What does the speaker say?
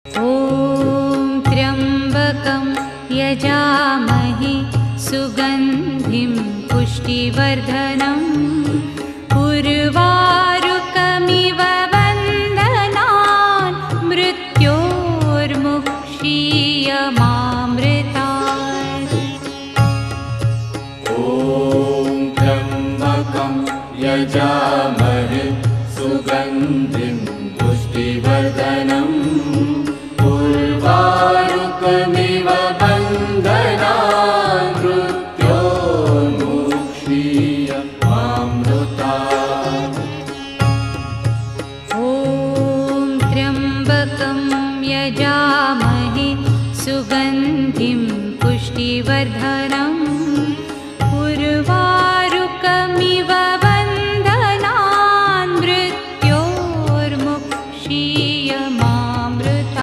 ॐ त्र्यम्बकं यजामहे सुगन्धिं पुष्टिवर्धनम् उर्वारुकमिव बन्धनान् मृत्योर्मुक्षीयमामृतात्। ॐ त्र्यम्बकं यजामहे सुगन्धिं पुष्टिवर्धनम् उर्वारुकमिव बन्धनान् मृत्योर्मुक्षीयमामृतात्। ॐ त्र्यम्बकं यजामहे सुगन्धिं पुष्टिवर्धनम्